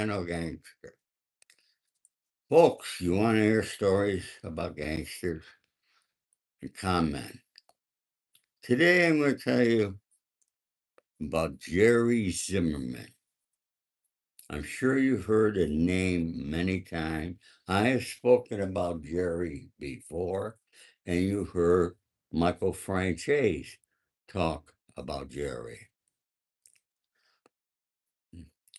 channel, Gangster. Folks, you want to hear stories about gangsters and Conman? Today I'm going to tell you about Jerry Zimmerman. I'm sure you've heard the name many times. I have spoken about Jerry before, and you heard Michael Franchese talk about Jerry.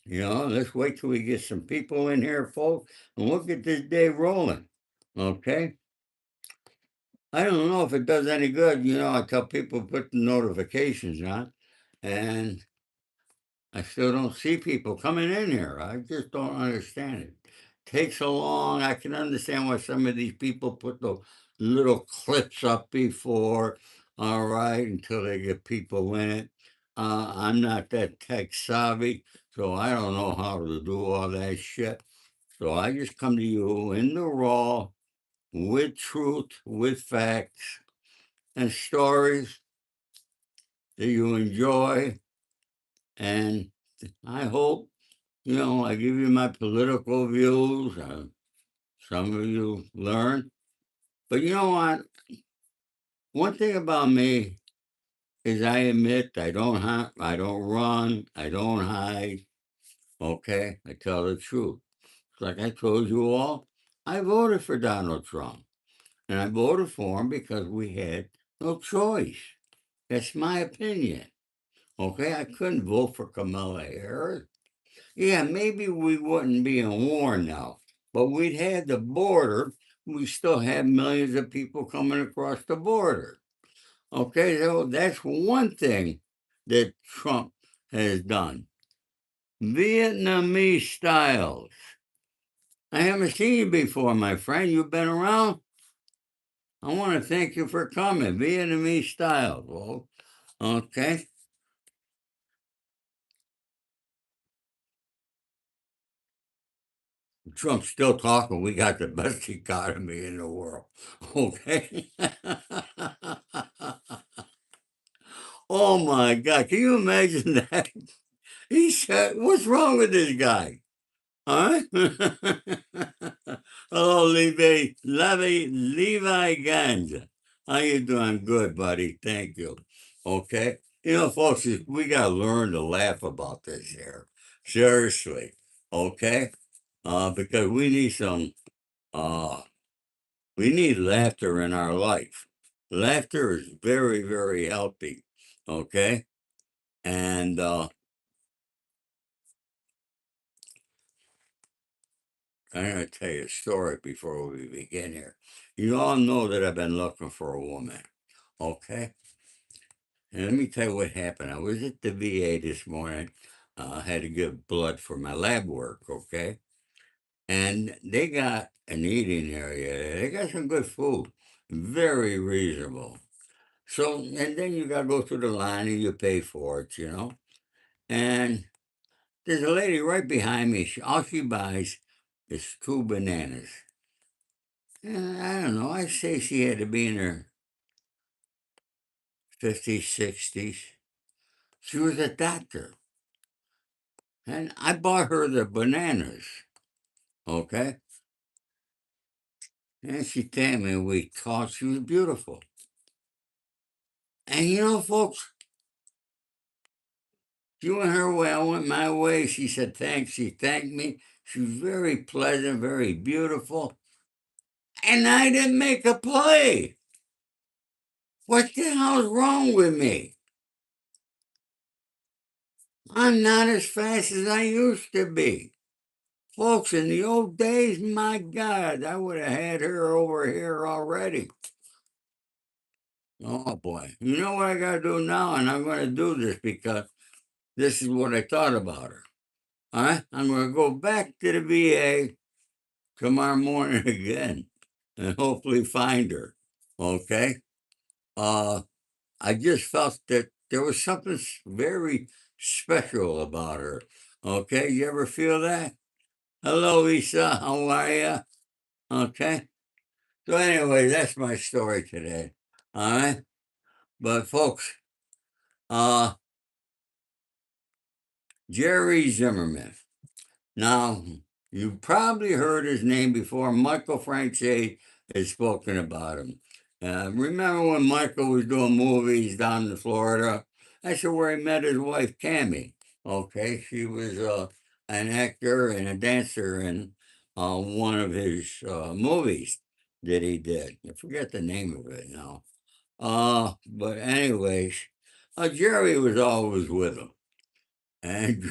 Let's wait till we get some people in here, folks, and we'll get this day rolling. Okay? I don't know if it does any good. I tell people put the notifications on, and I still don't see people coming in here. I just don't understand it. Takes so long. I can understand why some of these people put the little clips up before, all right, until they get people in it. I'm not that tech savvy, so I don't know how to do all that shit. So I just come to you in the raw, with truth, with facts, and stories that you enjoy. And I hope, I give you my political views. Some of you learn. But you know what? One thing about me is I admit I don't run, I don't hide. Okay? I tell the truth. Like I told you all, I voted for Donald Trump. And I voted for him because we had no choice. That's my opinion. Okay? I couldn't vote for Kamala Harris. Yeah, maybe we wouldn't be in war now, but we'd had the border. We still have millions of people coming across the border. Okay, so that's one thing that Trump has done. Vietnamese styles. I haven't seen you before, my friend. You've been around? I want to thank you for coming. Vietnamese styles. Well, okay. Trump's still talking. We got the best economy in the world. Okay. Oh my God. Can you imagine that? He said, what's wrong with this guy? Huh? Hello, Levi Gans. How you doing? Good, buddy. Thank you. Okay. Folks, we got to learn to laugh about this here. Seriously. Okay. Because uh, we need laughter in our life. Laughter is very, very healthy. Okay. And I'm going to tell you a story before we begin here. You all know that I've been looking for a woman. Okay. And let me tell you what happened. I was at the VA this morning. I had to give blood for my lab work. Okay. And they got an eating area. They got some good food. Very reasonable. So, and then you got to go through the line and you pay for it. And there's a lady right behind me. All she buys is 2 bananas. And I don't know. I say she had to be in her 50s, 60s. She was a doctor. And I bought her the bananas. Okay. And she came and we talked. She was beautiful. And folks, she went her way. I went my way. She said thanks. She thanked me. She was very pleasant, very beautiful. And I didn't make a play. What the hell's wrong with me? I'm not as fast as I used to be. Folks, in the old days, my God, I would have had her over here already. Oh boy. You know what I got to do now? And I'm going to do this because this is what I thought about her. All right? I'm going to go back to the VA tomorrow morning again and hopefully find her. Okay? I just felt that there was something very special about her. Okay? You ever feel that? Hello, Lisa. How are you? Okay? So, anyway, that's my story today. All right? But, folks, uh, Jerry Zimmerman. Now, you probably heard his name before. Michael Franche has spoken about him. Remember when Michael was doing movies down in Florida? That's where he met his wife, Cammy. Okay, she was an actor and a dancer in one of his movies that he did. I forget the name of it now. But anyways, Jerry was always with him. And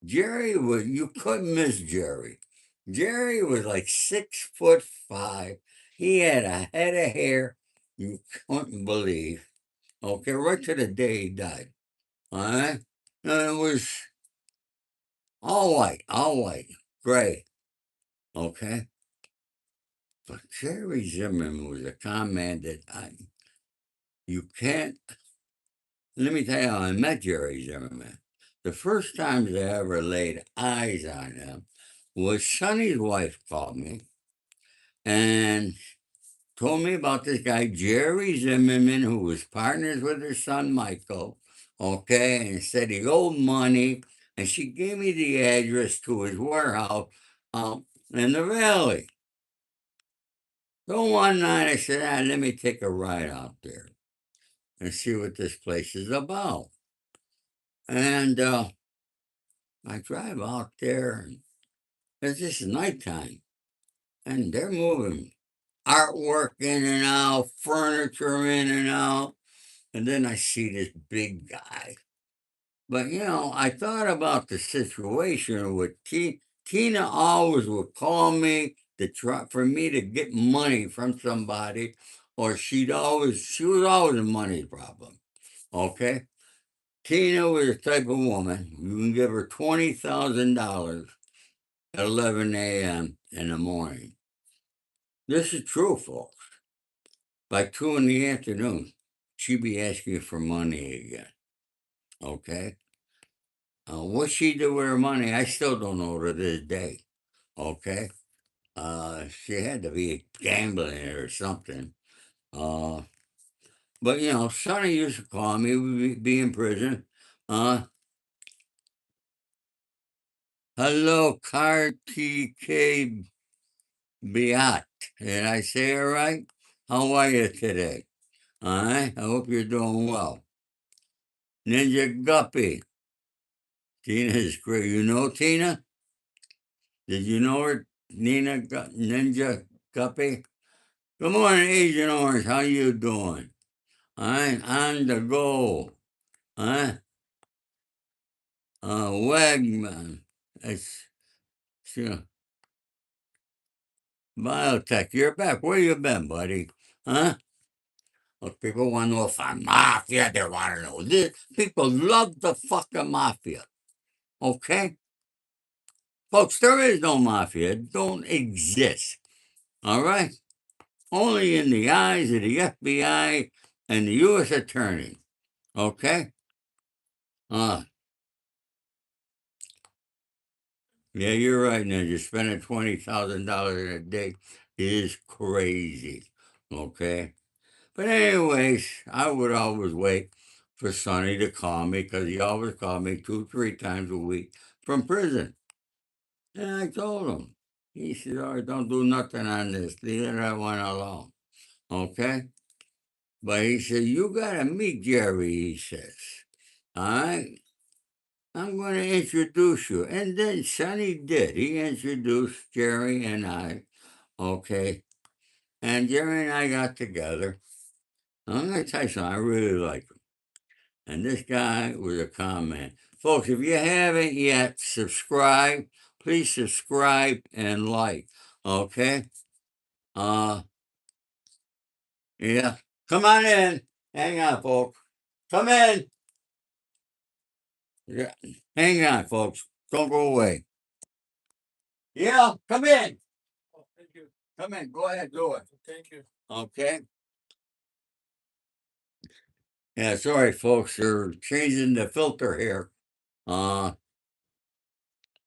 Jerry was, you couldn't miss Jerry. Jerry was like 6'5". He had a head of hair you couldn't believe. Okay, right to the day he died. All right? And it was all white, gray. Okay? But Jerry Zimmerman was a con man that you can't. Let me tell you how I met Jerry Zimmerman. The first times I ever laid eyes on him was Sonny's wife called me and told me about this guy, Jerry Zimmerman, who was partners with her son, Michael, okay, and said he owed money. And she gave me the address to his warehouse in the valley. So one night I said, let me take a ride out there and see what this place is about. And I drive out there, and it's just nighttime, and they're moving artwork in and out, furniture in and out. And then I see this big guy. But, I thought about the situation with Tina always would call me to try for me to get money from somebody, or she was always a money problem. Okay? Tina was the type of woman, you can give her $20,000 at 11 a.m. in the morning. This is true, folks. By 2 in the afternoon, she'd be asking you for money again. Okay? What she did with her money, I still don't know to this day. Okay? She had to be gambling it or something. Uh, but, Sonny used to call me, we'd be in prison. Hello, Kartike Biat. Did I say it right? How are you today? All right? I hope you're doing well. Ninja Guppy. Tina is great. You know Tina? Did you know her? Ninja Guppy? Good morning, Agent Orange. How you doing? I'm on the go. Huh? Wagman. It's, sure. Biotech. You're back. Where you been, buddy? Huh? Well, people want to know if I'm mafia. They want to know this. People love the fucking mafia. Okay? Folks, there is no mafia. It don't exist. All right? Only in the eyes of the FBI and the U.S. Attorney. Okay? Uh, yeah, you're right, Ninja. Spending $20,000 in a day is crazy. Okay? But anyways, I would always wait for Sonny to call me because he always called me 2, 3 times a week from prison. And I told him. He said, "Oh, don't do nothing on this. Leave that one alone." Okay? But he said, "You got to meet Jerry," he says. All right? I'm going to introduce you. And then Sonny did. He introduced Jerry and I. Okay? And Jerry and I got together. I'm going to tell you something. I really like him. And this guy was a con man. Folks, if you haven't yet, subscribe. Please subscribe and like. Okay? Uh, yeah. Come on in. Hang on, folks. Come in. Yeah. Hang on, folks. Don't go away. Yeah, come in. Oh, thank you. Come in. Go ahead, do it. Thank you. Okay. Yeah, sorry, folks. They're changing the filter here. Uh,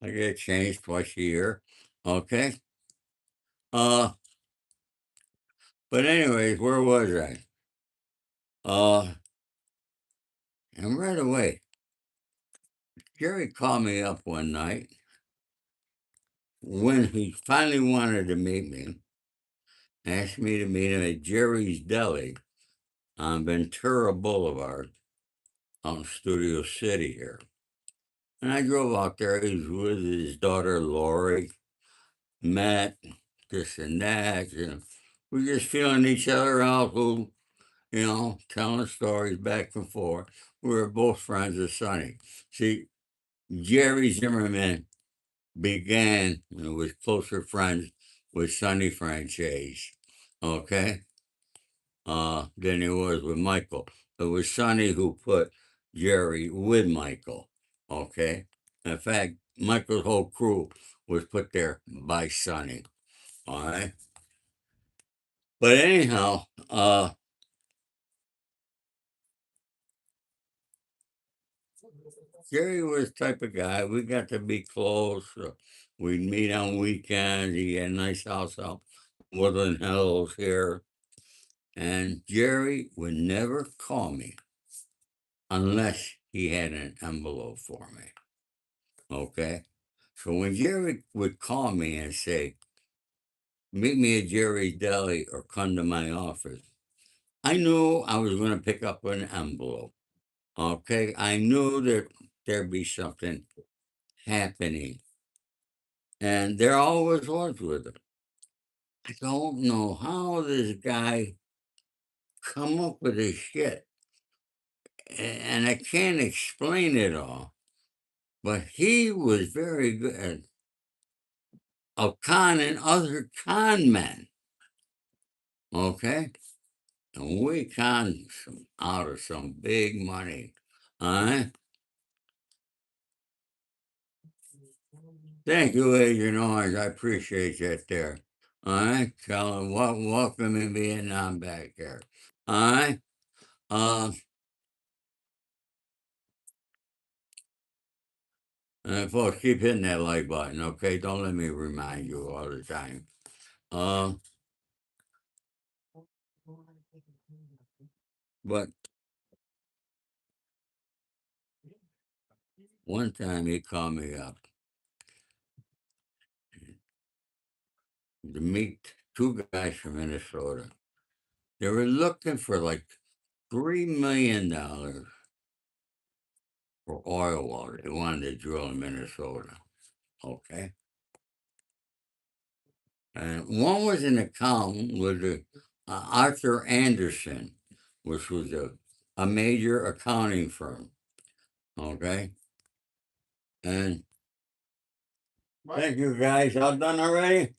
I get it changed twice a year. Okay. Uh, but anyways, where was I? And right away, Jerry called me up one night when he finally wanted to meet me, asked me to meet him at Jerry's Deli on Ventura Boulevard out in Studio City here. And I drove out there. He was with his daughter Lori, met, this and that. We're just feeling each other out, telling stories back and forth. We were both friends of Sonny. See, Jerry Zimmerman began with closer friends with Sonny Franchise, okay, than he was with Michael. It was Sonny who put Jerry with Michael, okay. In fact, Michael's whole crew was put there by Sonny, all right. But anyhow, Jerry was the type of guy, we got to be close. We'd meet on weekends. He had a nice house out in Woodland Hills here. And Jerry would never call me unless he had an envelope for me. Okay? So when Jerry would call me and say, meet me at Jerry's Deli or come to my office, I knew I was going to pick up an envelope. Okay? I knew that there'd be something happening. And there always was with him. I don't know how this guy come up with this shit. And I can't explain it all. But he was very good at conning other con men. Okay? And we conned some out of some big money. All right? Thank you, Agent Orange. I appreciate that there. All right? Tell him welcome in Vietnam back there. All right? Uh, and folks, keep hitting that like button, okay? Don't let me remind you all the time. Uh, but one time he called me up to meet two guys from Minnesota. They were looking for like $3 million for oil water. They wanted to drill in Minnesota. Okay. And one was an accountant with Arthur Anderson, which was a major accounting firm. Okay. And thank you guys. All done already?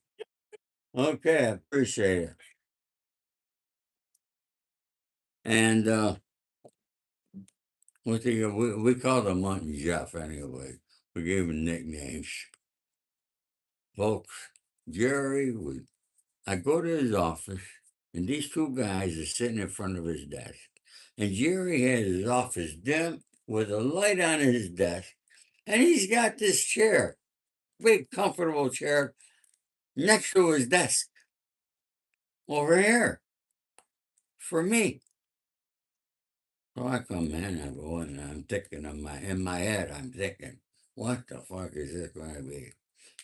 Okay. I appreciate it. And we called him Mutton Jeff anyway. We gave him nicknames. Folks, Jerry would I go to his office, and these two guys are sitting in front of his desk. And Jerry has his office dim with a light on his desk, and he's got this chair, big, comfortable chair, next to his desk over here for me. So I come in, I go in, and I'm thinking in my head, I'm thinking, what the fuck is this going to be?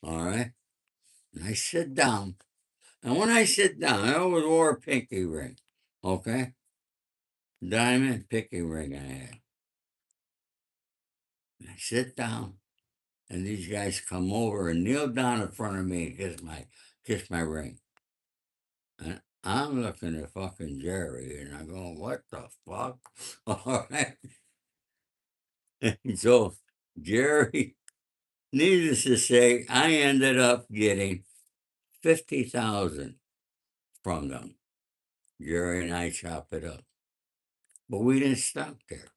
All right. And I sit down. And when I sit down, I always wore a pinky ring. Okay. Diamond pinky ring I had. I sit down, and these guys come over and kneel down in front of me and kiss my ring. And I'm looking at fucking Jerry, and I'm going, "What the fuck?" All right. And so Jerry, needless to say, I ended up getting 50,000 from them. Jerry and I chopped it up, but we didn't stop there.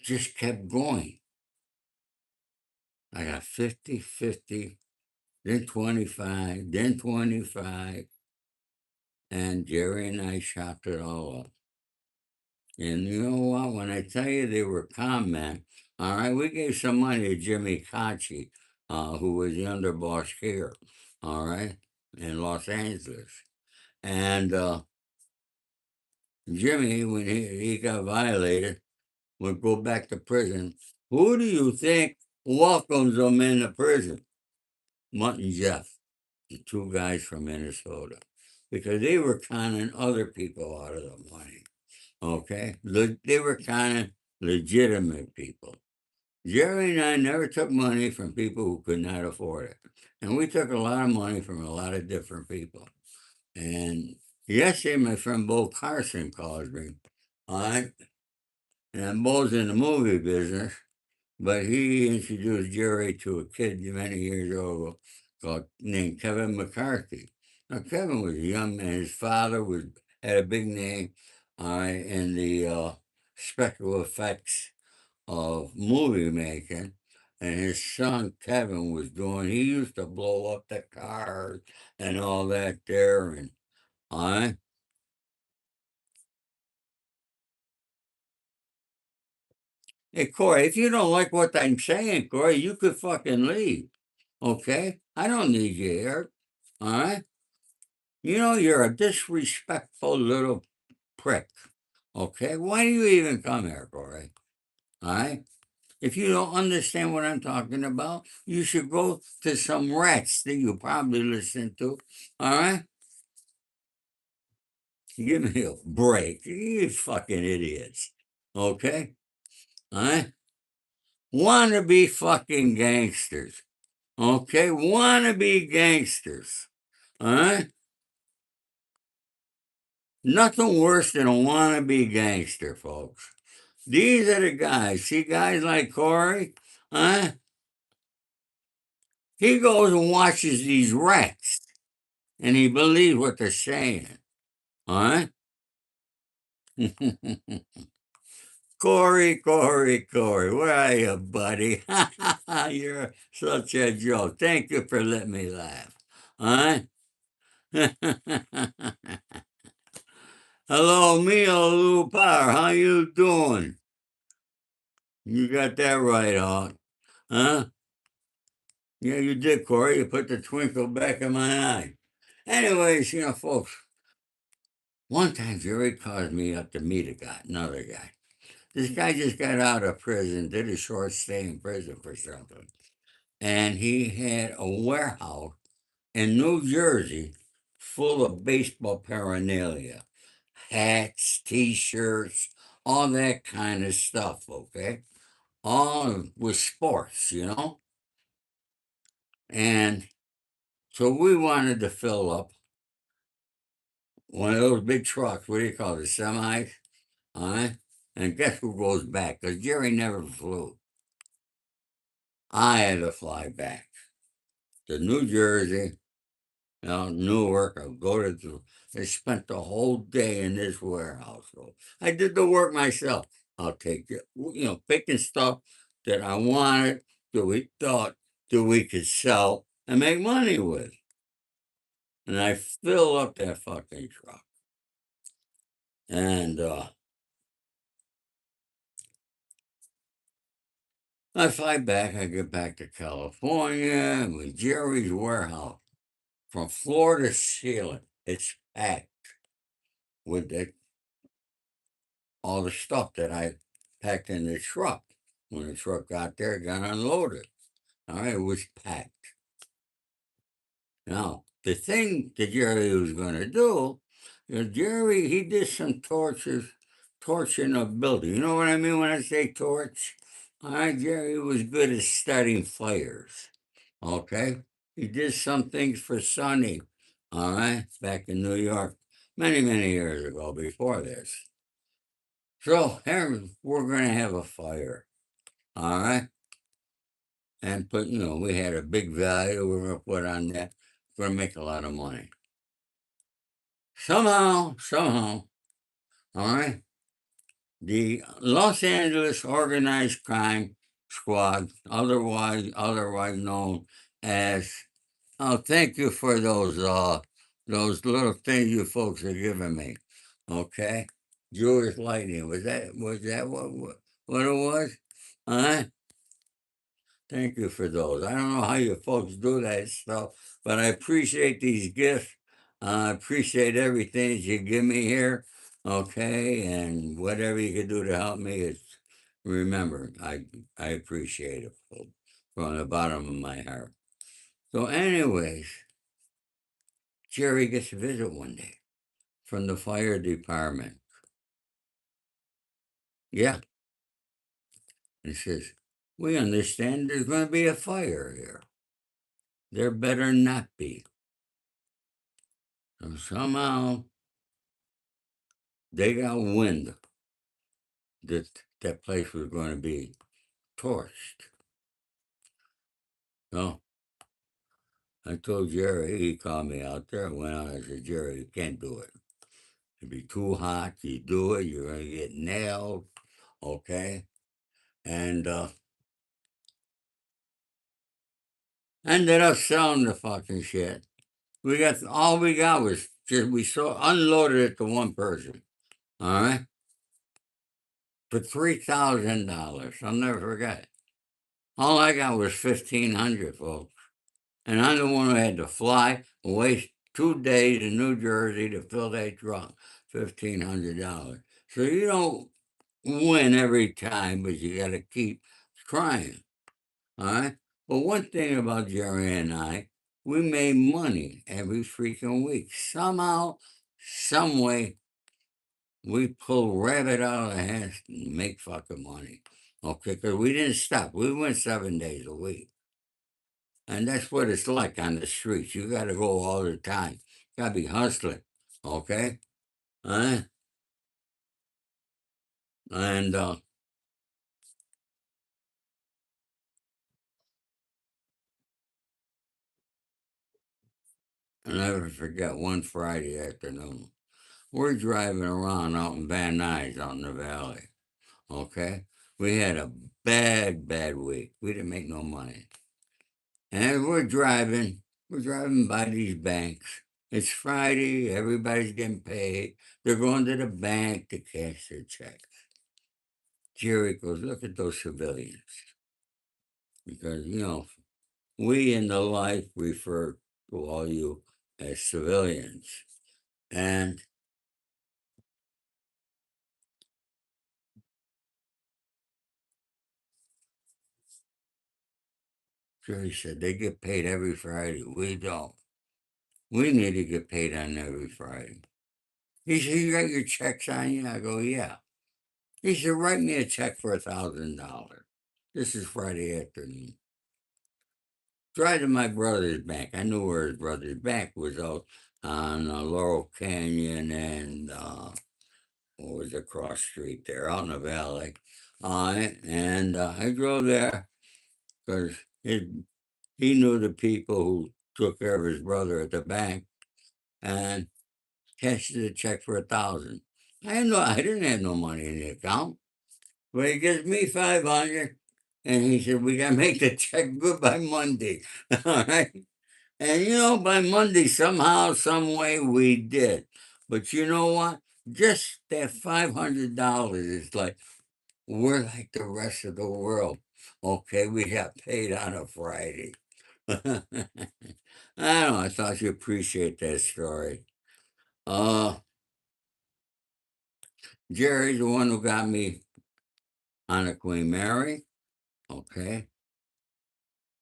Just kept going. I got 50, 50, then 25, then 25. And Jerry and I chopped it all up. And you know what? When I tell you they were Conman, all right, we gave some money to Jimmy Kachi, who was the underboss here, all right, in Los Angeles. And Jimmy, when he got violated, would go back to prison. Who do you think welcomes them into prison. Mutt and Jeff, the two guys from Minnesota, because they were conning other people out of the money. Okay, they were conning legitimate people. Jerry and I never took money from people who could not afford it, and we took a lot of money from a lot of different people. And yesterday, my friend Bo Carson calls me. I and Bo's in the movie business, but he introduced Jerry to a kid many years ago named Kevin McCarthy. Now Kevin was a young man. His father had a big name in the special effects of movie making. And his son Kevin was doing. He used to blow up the cars and all that there. And I Hey, Corey, if you don't like what I'm saying, Corey, you could fucking leave. Okay? I don't need you here. All right? You know, you're a disrespectful little prick. Okay? Why do you even come here, Corey? All right? If you don't understand what I'm talking about, you should go to some rats that you probably listen to. All right? Give me a break. You fucking idiots. Okay? All right? Wanna be fucking gangsters. Okay, wannabe gangsters. All right? Nothing worse than a wannabe gangster, folks. These are the guys. See guys like Corey? Huh? He goes and watches these rats and he believes what they're saying. All right? Corey, where are you, buddy? You're such a joke. Thank you for letting me laugh. All right? Hello, Mio Lou Power. How you doing? You got that right, Hawk. Huh? Yeah, you did, Corey. You put the twinkle back in my eye. Anyways, folks, one time Jerry called me up to meet another guy. This guy just got out of prison, did a short stay in prison for something. And he had a warehouse in New Jersey full of baseball paraphernalia, hats, t-shirts, all that kind of stuff, okay? All with sports. And so we wanted to fill up one of those big trucks. What do you call it? Semis? All right. And guess who goes back? Because Jerry never flew. I had to fly back to New Jersey, Newark. I'll go to. I spent the whole day in this warehouse. So I did the work myself. I'll take it. Picking stuff that I wanted, that we thought that we could sell and make money with. And I fill up that fucking truck. And I fly back. I get back to California with Jerry's warehouse from floor to ceiling. It's packed with all the stuff that I packed in the truck. When the truck got there, it got unloaded. All right, it was packed. Now, the thing that Jerry was going to do, Jerry, he did some torching a building. You know what I mean when I say torch? All right, Jerry was good at starting fires. Okay? He did some things for Sonny, all right, back in New York many, many years ago before this. So here we're going to have a fire, all right? And we had a big value we're going to put on that. We're going to make a lot of money. Somehow, all right, the Los Angeles Organized Crime Squad, otherwise known as, oh, thank you for those little things you folks are giving me. Okay, Jewish lightning, was that what it was? Huh? Thank you for those. I don't know how you folks do that stuff, but I appreciate these gifts. I appreciate everything that you give me here. Okay, and whatever you can do to help me, remember, I appreciate it, folks. from the bottom of my heart. So, anyways, Jerry gets a visit one day from the fire department. Yeah, and says, "We understand there's going to be a fire here. There better not be." So somehow they got wind that that place was going to be torched. So I told Jerry, he called me out there. I went out, I said, "Jerry, you can't do it. It'd be too hot. You do it, you're going to get nailed." Okay. And ended up selling the fucking shit. All we got was just, we saw unloaded it to one person. All right. For $3,000. I'll never forget it. All I got was 1,500, folks. And I'm the one who had to fly and waste 2 days in New Jersey to fill that truck. $1,500. So you don't win every time, but you got to keep trying. All right. But one thing about Jerry and I, we made money every freaking week. Somehow, some way, we pull rabbit out of the hat and make fucking money. Okay, because we didn't stop. We went 7 days a week. And that's what it's like on the streets. You got to go all the time. Got to be hustling. Okay? Uh, and I'll never forget one Friday afternoon. We're driving around out in Van Nuys out in the valley. Okay? We had a bad, bad week. We didn't make no money. And we're driving by these banks. It's Friday, everybody's getting paid. They're going to the bank to cash their checks. Jerry goes, "Look at those civilians." Because, we in the life refer to all you as civilians. And Jerry said, "They get paid every Friday. We don't. We need to get paid on every Friday." He said, "You got your checks on you?" I go, "Yeah." He said, "Write me a check for $1,000. This is Friday afternoon." Drive to my brother's bank. I knew where his brother's bank was out on Laurel Canyon and what was across street there, out in the valley. And I drove there because he knew the people who took care of his brother at the bank and cashed the check for 1,000. I didn't have no money in the account, but he gives me 500, and he said we gotta make the check good by Monday. All right, and by Monday somehow, some way we did. But you know what? Just that $500 is like we're like the rest of the world. Okay, we got paid on a Friday. I don't know. I thought you appreciate that story. Uh, Jerry's the one who got me on a Queen Mary. Okay,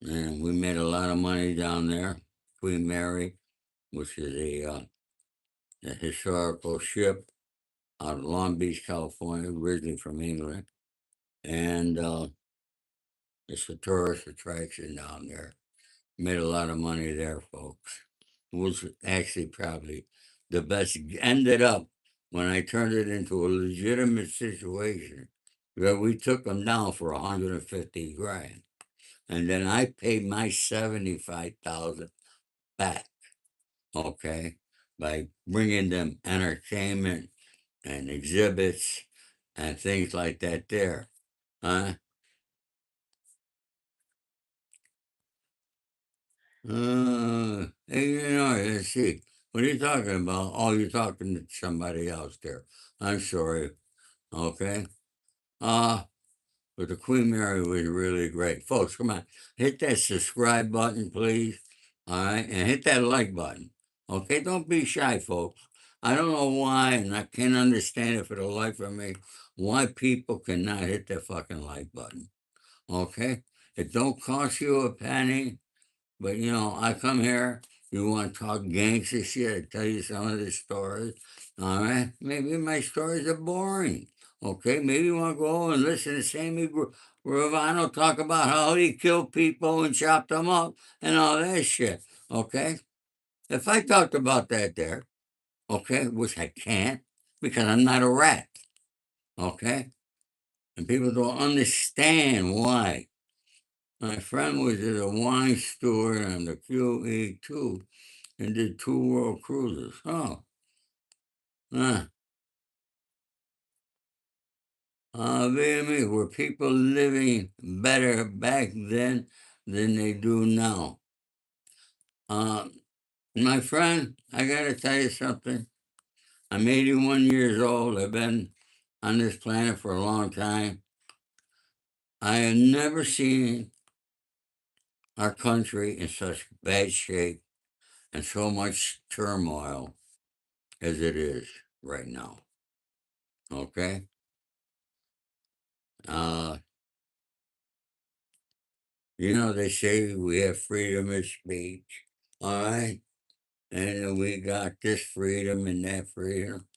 and we made a lot of money down there. Queen Mary, which is a historical ship out of Long Beach, California, originally from England, and it's a tourist attraction down there. Made a lot of money there, folks. It was actually probably the best. Ended up when I turned it into a legitimate situation where we took them down for 150 grand, and then I paid my 75,000 back. Okay, by bringing them entertainment and exhibits and things like that. There, huh? Hey, let's see. What are you talking about? Oh, you're talking to somebody else there. I'm sorry. Okay. Uh, but the Queen Mary was really great. Folks, come on. Hit that subscribe button, please. All right. And hit that like button. Okay. Don't be shy, folks. I don't know why, and I can't understand it for the life of me, why people cannot hit that fucking like button. Okay. It don't cost you a penny. But I come here. You want to talk gangster shit? I tell you some of the stories. All right, maybe my stories are boring. Okay, maybe you want to go and listen to Sammy Gravano talk about how he killed people and chopped them up and all that shit. Okay, if I talked about that there, okay, which I can't because I'm not a rat. Okay, and people don't understand why. My friend was at a wine store on the QE2 and did 2 world cruises. Oh, uh, believe me, were people living better back then than they do now? Uh, my friend, I gotta tell you something. I'm 81 years old. I've been on this planet for a long time. I have never seen our country in such bad shape and so much turmoil as it is right now. Okay? Uh, they say we have freedom of speech. All right? And we got this freedom and that freedom.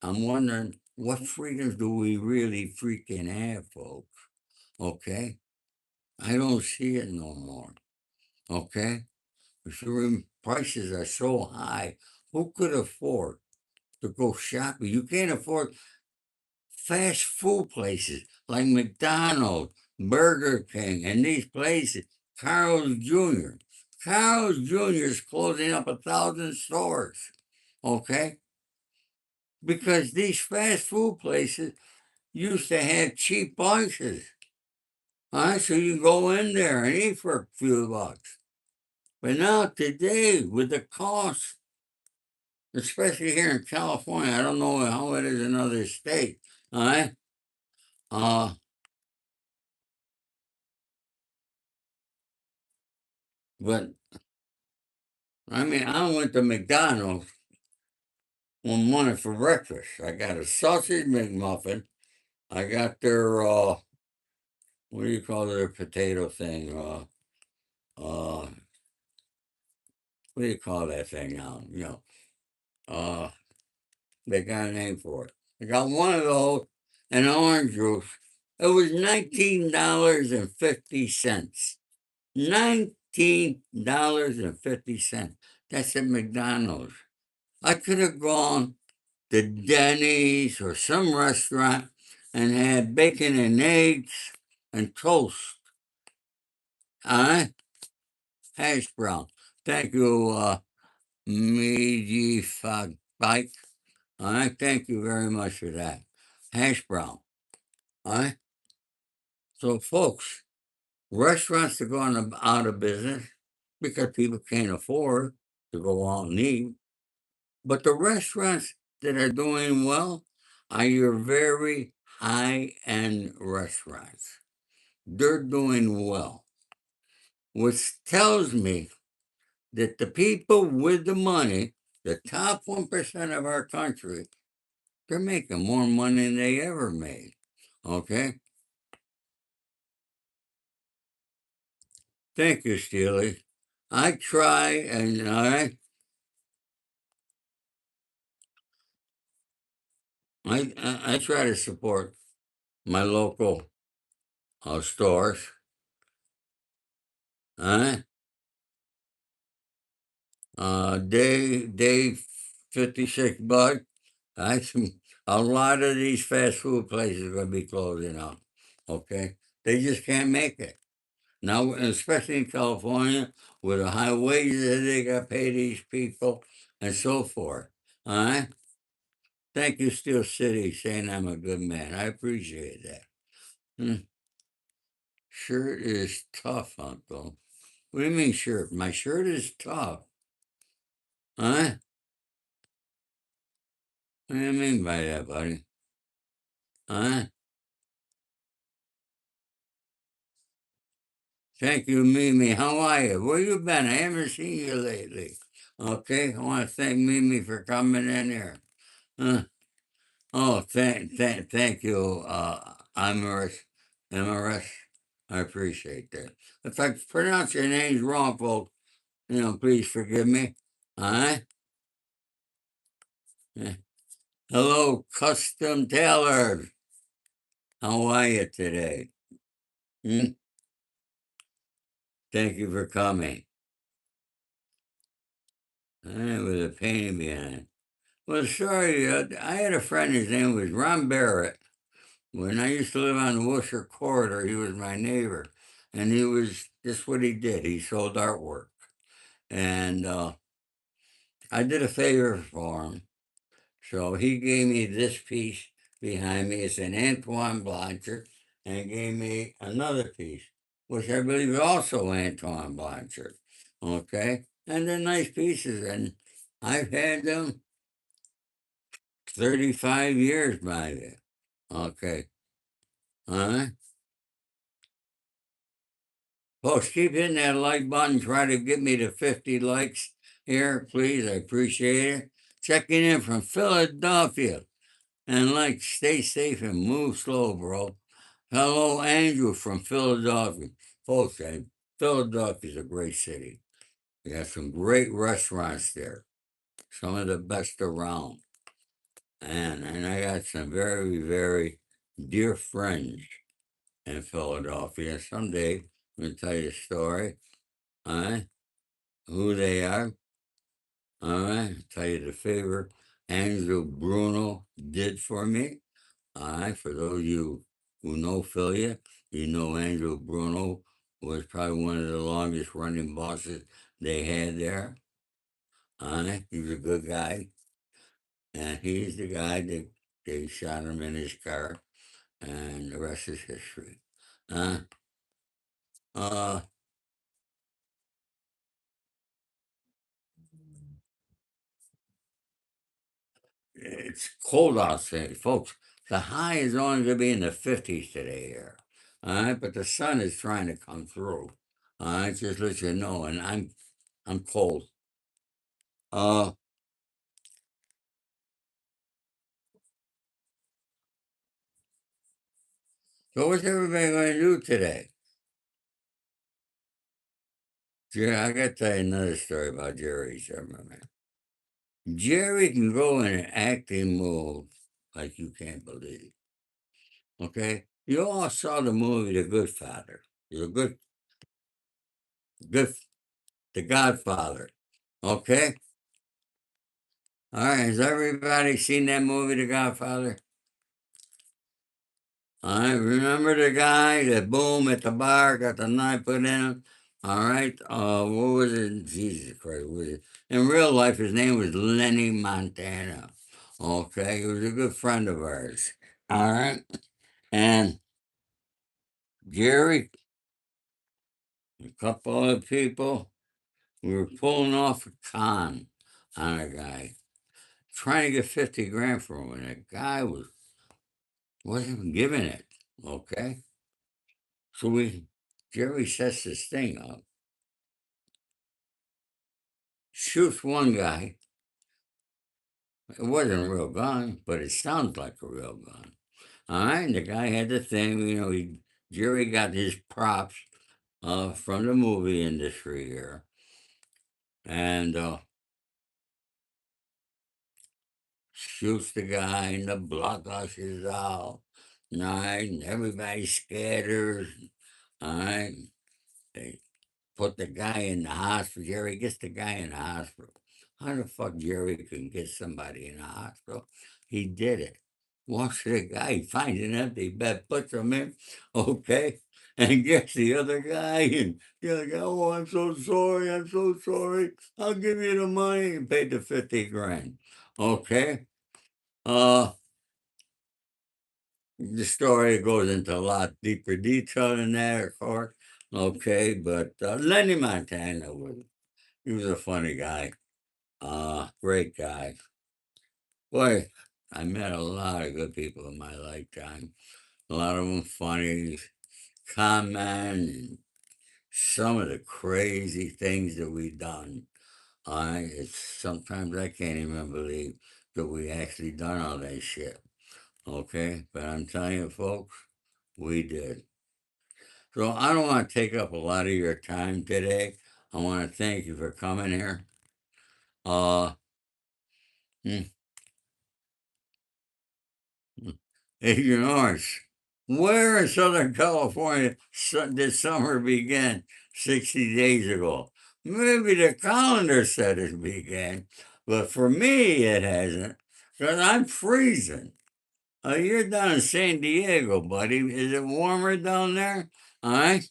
I'm wondering what freedoms do we really freaking have, folks? Okay? I don't see it no more. Okay? The prices are so high. Who could afford to go shopping? You can't afford fast food places like McDonald's, Burger King, and these places. Carl's Jr. Carl's Jr. is closing up 1,000 stores. Okay? Because these fast food places used to have cheap prices. All right, so you go in there and eat for a few bucks. But now today, with the cost, especially here in California, I don't know how it is in other states. All right, uh, but I mean, I went to McDonald's one morning for breakfast. I got a sausage McMuffin. I got their what do you call their potato thing? What do you call that thing now? Uh, they got a name for it. I got one of those and orange juice. It was $19.50. $19.50. That's at McDonald's. I could have gone to Denny's or some restaurant and had bacon and eggs and toast. Hash brown. Thank you, Meiji Bike. Thank you very much for that. Hash brown. All right. So, folks, restaurants are going out of business because people can't afford to go out and eat. But the restaurants that are doing well are your very high end restaurants. They're doing well, which tells me that the people with the money, the top 1% of our country, they're making more money than they ever made. Okay? Thank you, Steely. I try and I try to support my local stores. Uh, day 56 bucks. I a lot of these fast food places are going to be closing up. Okay, they just can't make it now, especially in California with the high wages that they got to pay these people and so forth. All right. Thank you, Steel City, saying I'm a good man. I appreciate that. Hmm. Shirt is tough, Uncle. What do you mean shirt? My shirt is tough. Huh? What do you mean by that, buddy? Huh? Thank you, Mimi. How are you? Where you been? I haven't seen you lately. Okay, I want to thank Mimi for coming in here. Huh? Oh, thank you, Amaris. Amaris. I appreciate that. If I pronounce your names wrong, folks, please forgive me. All right? Yeah. Hello, Custom Tailor. How are you today? Hmm? Thank you for coming. With a pain behind. Well, sorry, I had a friend, his name was Ron Barrett. When I used to live on the Worcester corridor, he was my neighbor. And just what he did. He sold artwork. And I did a favor for him. So he gave me this piece behind me. It's an Antoine Blanchard. And he gave me another piece, which I believe is also Antoine Blanchard. Okay? And they're nice pieces. And I've had them 35 years by then. Okay. Huh? Folks, keep hitting that like button. Try to get me to 50 likes here, please. I appreciate it. Checking in from Philadelphia. And stay safe and move slow, bro. Hello, Andrew from Philadelphia. Folks, Philadelphia's a great city. We have some great restaurants there, some of the best around. And I got some very, very dear friends in Philadelphia. Someday I'm going to tell you a story, who they are. All right, tell you the favor Andrew Bruno did for me. All right, for those of you who know Philly, you know Andrew Bruno was probably one of the longest running bosses they had there. All right, he's a good guy, and he's the guy that they shot him in his car, and the rest is history. Uh, uh, it's cold outside, folks. The high is only going to be in the 50s today here. All right, but the sun is trying to come through. All right, just let you know, and I'm cold. Uh, so what's everybody going to do today? I got to tell you another story about Jerry Zimmerman. Jerry can go in an acting mode like you can't believe. Okay, you all saw the movie The Good Father. The good, The Godfather. Okay, all right. Has everybody seen that movie, The Godfather? I remember the guy that boom at the bar got the knife put in him. All right. What was it? Jesus Christ. What was it? In real life, his name was Lenny Montana. Okay. He was a good friend of ours. All right. And Jerry, a couple other people, we were pulling off a con on a guy, trying to get 50 grand from him. And the guy wasn't giving it. Okay. So Jerry sets this thing up, shoots one guy. It wasn't a real gun, but it sounds like a real gun. All right, and the guy had the thing, Jerry got his props from the movie industry here, and shoots the guy, and the blood gushes out. All right, and everybody scatters. All right, they put the guy in the hospital. Jerry gets the guy in the hospital. How the fuck Jerry can get somebody in the hospital? He did it. Walks to the guy, he finds an empty bed, puts him in, okay, and gets the other guy, and the other guy, oh, I'm so sorry. I'll give you the money, and paid the 50 grand. Okay. Uh, the story goes into a lot deeper detail than that, of course. Okay, but Lenny Montana he was a funny guy. Great guy. Boy, I met a lot of good people in my lifetime. A lot of them funny. Conman and some of the crazy things that we done. It's sometimes I can't even believe that we actually done all that shit. Okay, but I'm telling you, folks, we did. So I don't want to take up a lot of your time today. I want to thank you for coming here. Uh, hmm, Ignorance. Where in Southern California did summer begin 60 days ago? Maybe the calendar said it began, but for me it hasn't, because I'm freezing. You're down in San Diego, buddy. Is it warmer down there? All right.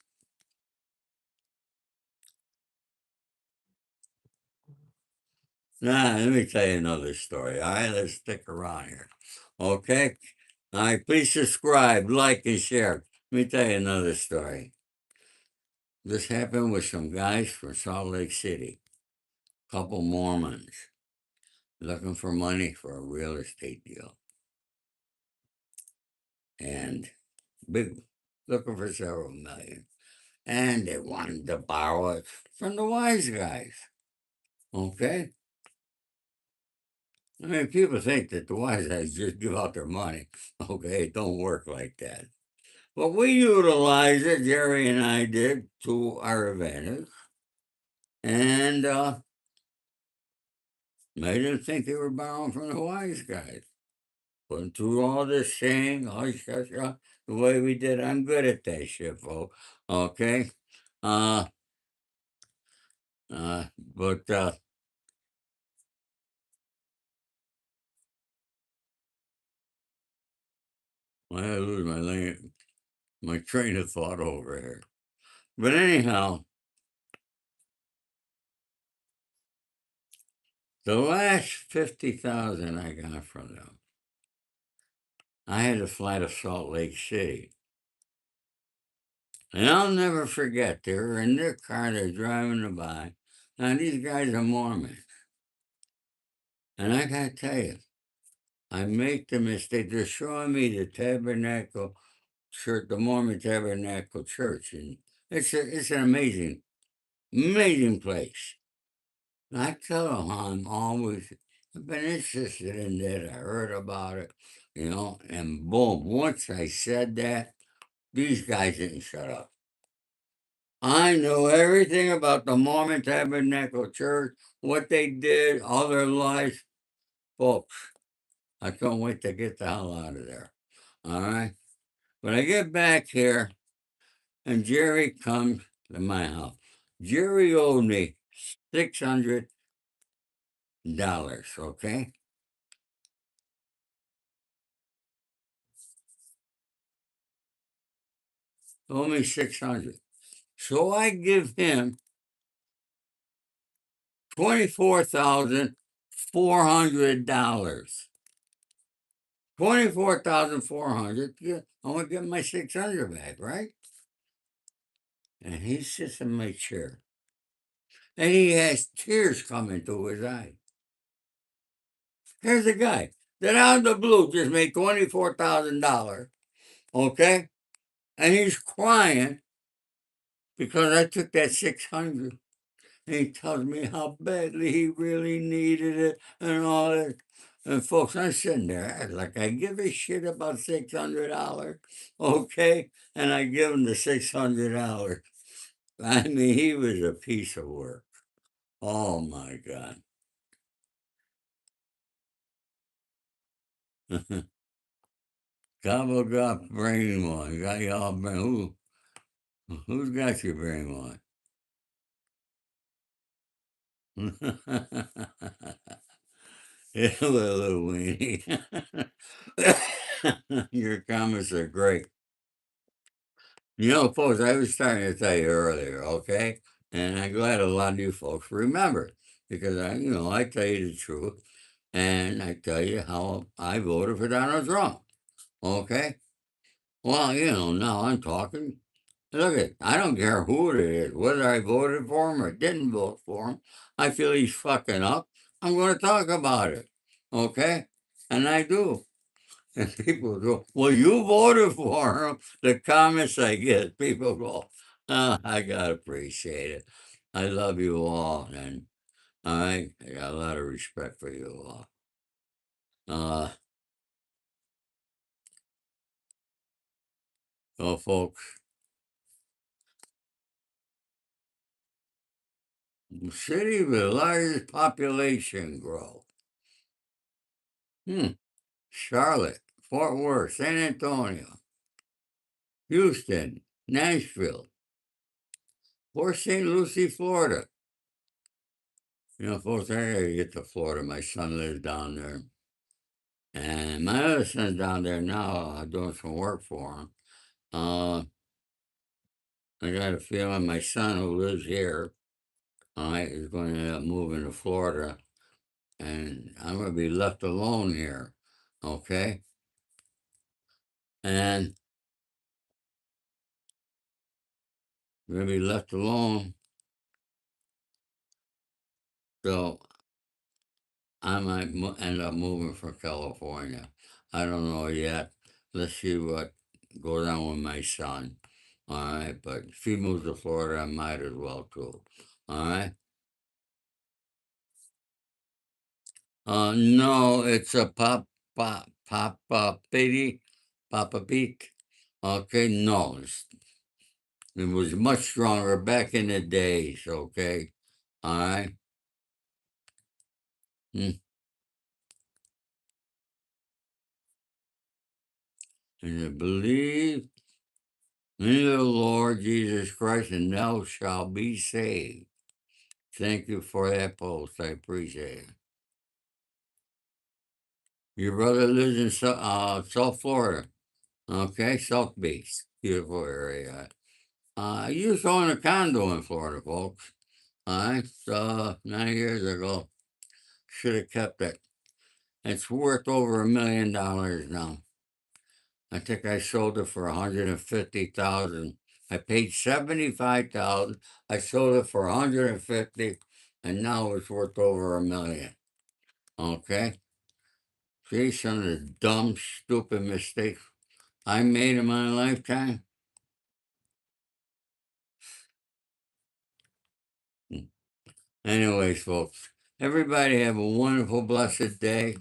Nah, let me tell you another story. All right, let's stick around here. Okay. All right, please subscribe, like, and share. Let me tell you another story. This happened with some guys from Salt Lake City, couple Mormons, looking for money for a real estate deal. And big, looking for several million. And they wanted to borrow it from the wise guys. Okay? I mean, people think that the wise guys just give out their money. Okay, it don't work like that. But we utilized it, Jerry and I did, to our advantage. And made them think they were borrowing from the wise guys. But through all this saying, hush, hush, hush, the way we did, I'm good at that shit, folks. Okay? Uh, but I lose my train of thought over here. But anyhow, the last 50,000 I got from them, I had to fly to Salt Lake City. And I'll never forget, they were in their car, they're driving by. Now, these guys are Mormons. And I got to tell you, I make the mistake. They're showing me the tabernacle church, the Mormon Tabernacle Church. And it's an amazing, amazing place. And I tell them I've been interested in that. I heard about it, and boom, once I said that, these guys didn't shut up. I know everything about the Mormon Tabernacle Church, what they did, all their lives. Folks, I can't wait to get the hell out of there. All right? When I get back here, and Jerry comes to my house, Jerry owed me $600, okay? Owed me 600. So I give him $24,400. 24,400. Yeah, I want to get my 600 back, right? And he sits in my chair. And he has tears coming to his eyes. Here's a guy that out of the blue just made $24,000, okay? And he's crying because I took that 600. And he tells me how badly he really needed it and all that. And folks, I'm sitting there like I give a shit about $600, okay? And I give him the $600. I mean, he was a piece of work. Oh my God. Gobble got brain one. Got y'all brain. Who's got your brain one? Yeah, little weenie. Your comments are great. Folks, I was starting to tell you earlier, okay? And I'm glad a lot of you folks remember because I tell you the truth and I tell you how I voted for Donald Trump, okay? Well, now I'm talking. Look I don't care who it is, whether I voted for him or didn't vote for him. I feel he's fucking up. I'm going to talk about it, okay? And I do. And people go, well, you voted for him. The comments I get, people go, I got to appreciate it. I love you all. And I got a lot of respect for you all. Uh, well, folks, City with the largest population growth. Hmm. Charlotte, Fort Worth, San Antonio, Houston, Nashville, Port St. Lucie, Florida. You know, folks, I gotta get to Florida. My son lives down there. And my other son's down there now doing some work for him. Uh, I got a feeling my son who lives here, all right, is going to end up moving to Florida. And I'm going to be left alone here. Okay? And I'm going to be left alone. So I might end up moving from California. I don't know yet. Let's see what goes on with my son. All right, but if he moves to Florida, I might as well too. All right. No, it's a papa pity, papa beat. Okay, no, it was much stronger back in the days. Okay, all right. Mm. And I believe in the Lord Jesus Christ, and thou shalt be saved. Thank you for that post. I appreciate it. Your brother lives in South Florida. Okay, South Beach, beautiful area. I used to own a condo in Florida, folks. I saw 9 years ago. Should have kept it. It's worth over $1 million now. I think I sold it for 150,000. I paid 75,000. I sold it for 150, and now it's worth over $1 million. Okay. See some of the dumb, stupid mistakes I made in my lifetime. Anyways, folks, everybody have a wonderful, blessed day.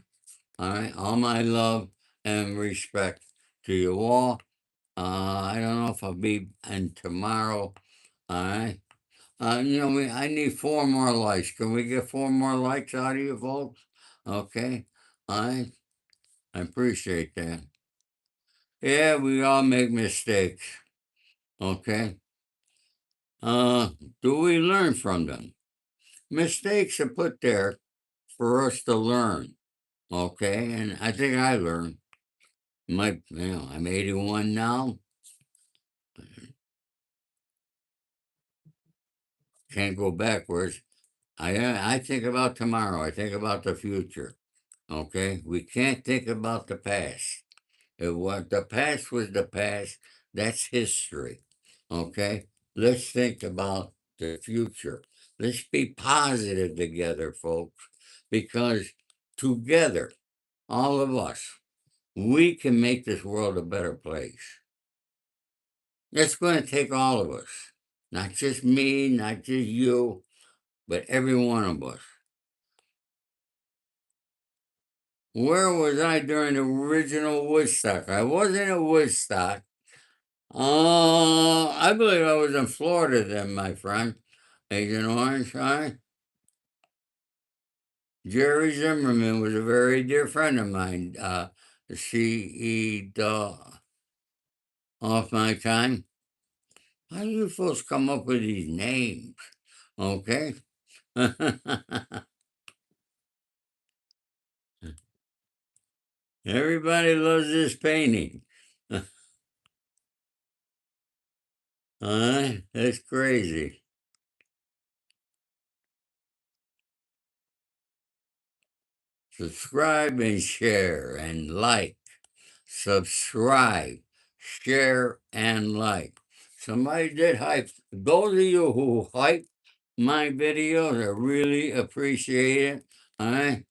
All right. All my love and respect to you all. I don't know if I'll be in tomorrow. All right. I need 4 more likes. Can we get 4 more likes out of you folks? Okay. I appreciate that. Yeah, we all make mistakes. Okay. Uh, do we learn from them? Mistakes are put there for us to learn. Okay. And I think I learned. I'm 81 now. Can't go backwards. I think about tomorrow. I think about the future. Okay, we can't think about the past. The past was the past. That's history. Okay, let's think about the future. Let's be positive together, folks, because together, all of us, we can make this world a better place. It's going to take all of us, not just me, not just you, but every one of us. Where was I during the original Woodstock? I wasn't at Woodstock. I believe I was in Florida then, my friend. Agent Orange, right? Jerry Zimmerman was a very dear friend of mine. He off my time. How do you folks come up with these names? Okay. Everybody loves this painting. That's crazy. Subscribe and share and like. Subscribe, share, and like. Somebody did hype. Those of you who hype my videos, I really appreciate it. All right.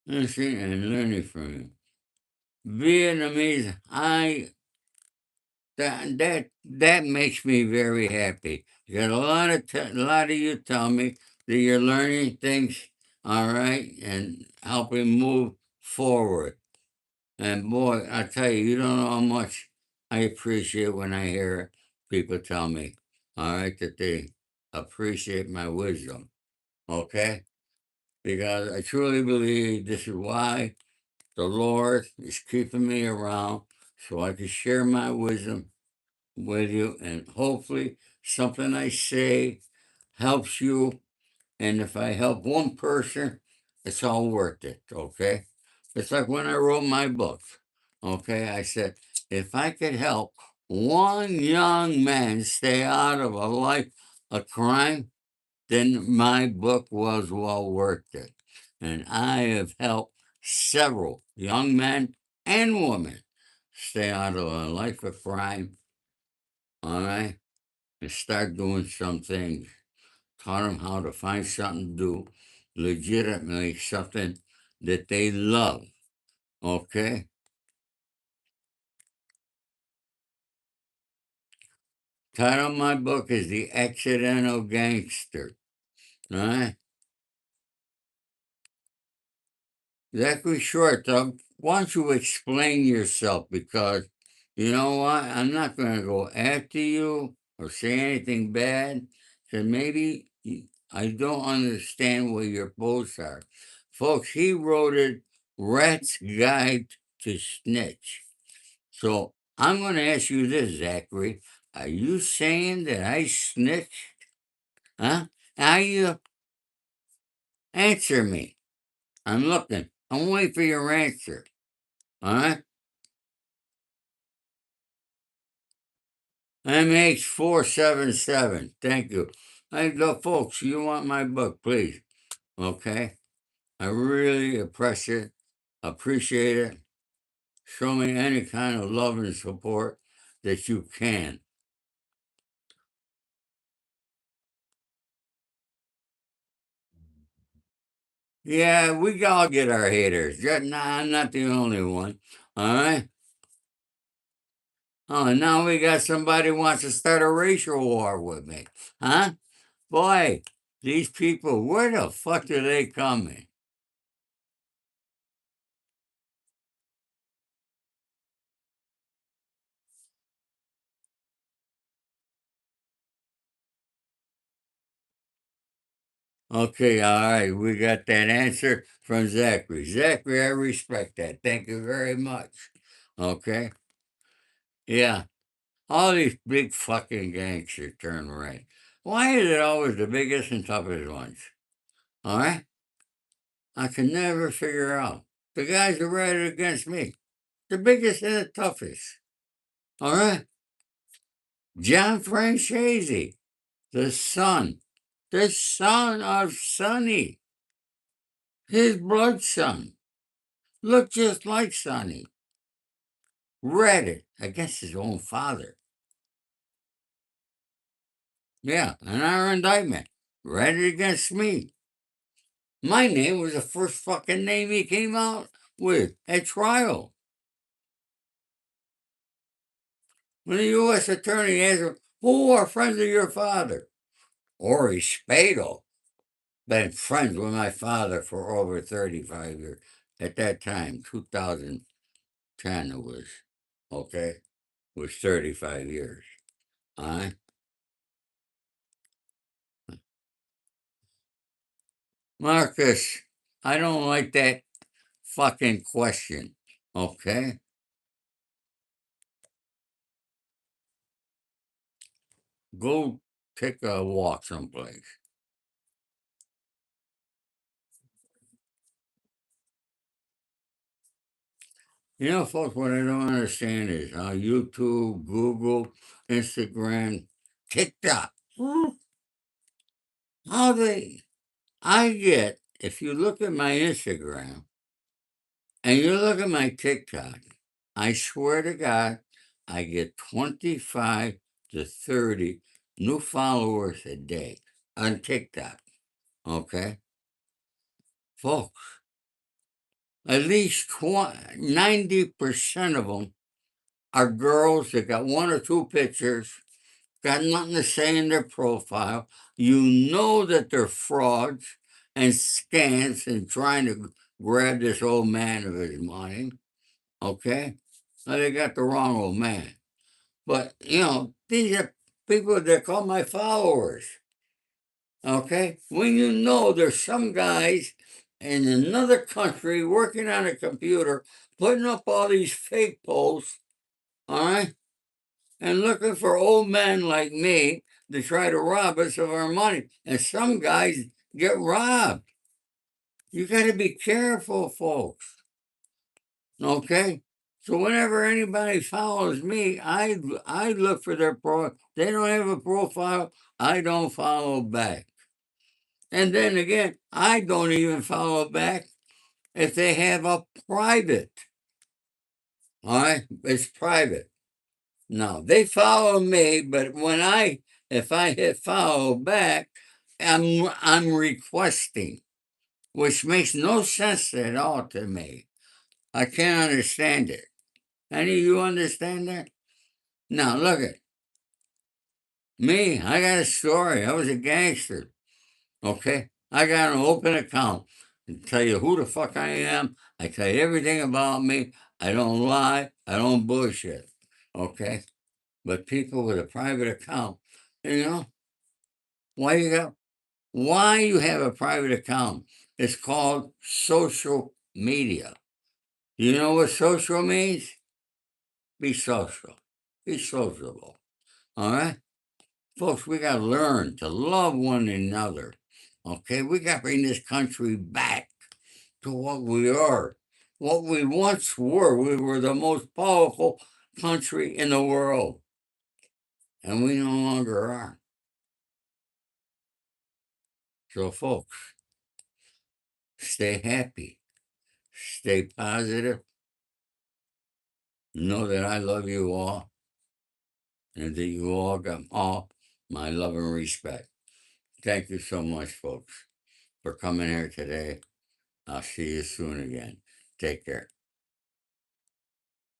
Listening and learning from you. Vietnamese, that makes me very happy. You got a lot of you tell me that you're learning things, all right, and helping move forward. And boy, I tell you, you don't know how much I appreciate when I hear it. people tell me, all right, that they appreciate my wisdom, okay? Because I truly believe this is why the Lord is keeping me around so I can share my wisdom with you, and hopefully something I say helps you. And if I help one person, it's all worth it, okay? It's like when I wrote my book, okay? I said, if I could help one young man stay out of a life of crime, then my book was well worth it. And I have helped several young men and women stay out of a life of crime, all right? And start doing some things. Taught them how to find something to do, legitimately something that they love, okay? Title of my book is The Accidental Gangster, all right? Exactly short, Doug. Why don't you explain yourself? Because you know what? I'm not going to go after you or say anything bad. So maybe I don't understand what your posts are. Folks, he wrote it Rat's Guide to Snitch. So I'm going to ask you this, Zachary. Are you saying that I snitched? Huh? Are you? Answer me. I'm looking. I'm waiting for your answer. All right? MH477. Thank you. Hey, go, folks, you want my book, please. Okay? I really appreciate it. Show me any kind of love and support that you can. Yeah, we all get our haters. Nah, I'm not the only one. All right? Oh, and now we got somebody who wants to start a racial war with me. Huh? Boy, these people, where the fuck do they come in? Okay, all right. We got that answer from Zachary. Zachary, I respect that. Thank you very much. Okay. Yeah. All these big fucking gangsters turn right. Why is it always the biggest and toughest ones? All right. I can never figure out. The guys who right against me, the biggest and the toughest. All right. John Francese, the son of Sonny, his blood son, looked just like Sonny. Read it against his own father. Yeah, an our indictment. Read it against me. My name was the first fucking name he came out with at trial. When the U.S. attorney asked him, who are friends of your father? Ori Spado. Been friends with my father for over 35 years. At that time, 2010 it was, okay? It was 35 years. All right? Marcus, I don't like that fucking question. Okay? Go take a walk someplace. You know, folks, what I don't understand is how YouTube, Google, Instagram, TikTok, how they, I get, if you look at my Instagram and you look at my TikTok, I swear to God, I get 25 to 30 new followers a day on TikTok. Okay? Folks, at least 90% of them are girls that got one or two pictures, got nothing to say in their profile. You know that they're frauds and scams and trying to grab this old man of his money. Okay? Now they got the wrong old man. But, you know, these are people that call my followers. Okay? When you know there's some guys in another country working on a computer, putting up all these fake posts, all right? And looking for old men like me to try to rob us of our money. And some guys get robbed. You got to be careful, folks. Okay? So whenever anybody follows me, I look for their pro. They don't have a profile. I don't follow back. And then again, I don't even follow back if they have a private. All right, it's private. Now they follow me, but if I hit follow back, I'm requesting, which makes no sense at all to me. I can't understand it. Any of you understand that? Now look at me. I got a story. I was a gangster. Okay, I got an open account. I tell you who the fuck I am. I tell you everything about me. I don't lie. I don't bullshit. Okay, but people with a private account, you know, why you got why you have a private account? It's called social media. You know what social means? Be social. Be sociable. All right? Folks, we got to learn to love one another. Okay? We got to bring this country back to what we are. What we once were. We were the most powerful country in the world. And we no longer are. So, folks, stay happy. Stay positive. Know that I love you all and that you all got all my love and respect. Thank you so much, folks, for coming here today. I'll see you soon again. Take care.